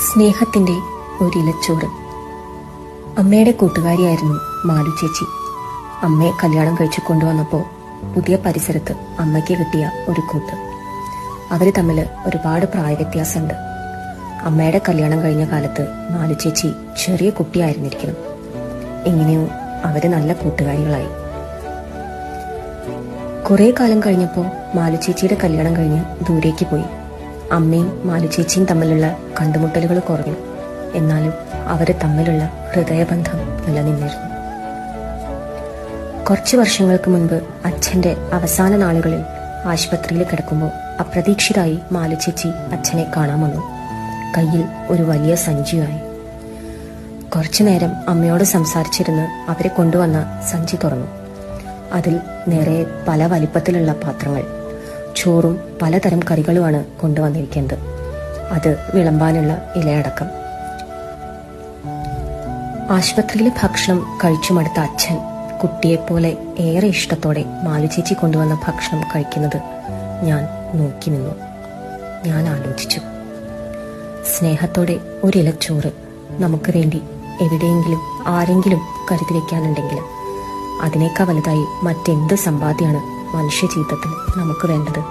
സ്നേഹത്തിന്റെ ഒരിലച്ചോറ്. അമ്മയുടെ കൂട്ടുകാരിയായിരുന്നു മാലു ചേച്ചി. അമ്മയെ കല്യാണം കഴിച്ചു കൊണ്ടുവന്നപ്പോൾ പുതിയ പരിസരത്ത് അമ്മയ്ക്ക് കിട്ടിയ ഒരു കൂട്ട്. അവര് തമ്മിൽ ഒരുപാട് പ്രായവ്യത്യാസമുണ്ട്. അമ്മയുടെ കല്യാണം കഴിഞ്ഞ കാലത്ത് മാലു ചേച്ചി ചെറിയ കുട്ടിയായിരുന്നിരിക്കണം. എങ്ങനെയോ അവര് നല്ല കൂട്ടുകാരികളായി. കുറെ കാലം കഴിഞ്ഞപ്പോൾ മാലു ചേച്ചിയുടെ കല്യാണം കഴിഞ്ഞ് ദൂരേക്ക് പോയി. അമ്മയും മാലു ചേച്ചിയും തമ്മിലുള്ള കണ്ടുമുട്ടലുകൾ കുറഞ്ഞു. എന്നാലും അവര് തമ്മിലുള്ള ഹൃദയബന്ധം നിലനിന്നിരുന്നു. കുറച്ചു വർഷങ്ങൾക്ക് മുൻപ് അച്ഛന്റെ അവസാന നാളുകളിൽ ആശുപത്രിയിൽ കിടക്കുമ്പോൾ അപ്രതീക്ഷിതമായി മാലു ചേച്ചി അച്ഛനെ കാണാൻ വന്നു. കയ്യിൽ ഒരു വലിയ സഞ്ചിയായി. കുറച്ചുനേരം അമ്മയോട് സംസാരിച്ചിരുന്ന് അവരെ കൊണ്ടുവന്ന സഞ്ചി തുറന്നു. അതിൽ നിറയെ പല വലിപ്പത്തിലുള്ള പാത്രങ്ങൾ, ചോറും പലതരം കറികളുമാണ് കൊണ്ടുവന്നിരിക്കുന്നത്. അത് വിളമ്പാനുള്ള ഇലയടക്കം. ആശുപത്രിയിലെ ഭക്ഷണം കഴിച്ചുമടുത്ത അച്ഛൻ കുട്ടിയെപ്പോലെ ഏറെ ഇഷ്ടത്തോടെ മാലു ചേച്ചി കൊണ്ടുവന്ന ഭക്ഷണം കഴിക്കുന്നത് ഞാൻ നോക്കി നിന്നു. ഞാൻ ആലോചിച്ചു, സ്നേഹത്തോടെ ഒരിലച്ചോറ് നമുക്ക് വേണ്ടി എവിടെയെങ്കിലും ആരെങ്കിലും കരുതി വെക്കാനുണ്ടെങ്കിൽ അതിനേക്കാൾ വലുതായി മറ്റെന്ത് സമ്പാദ്യമാണ് മനുഷ്യ ജീവിതത്തിൽ നമുക്ക് വേണ്ടത്?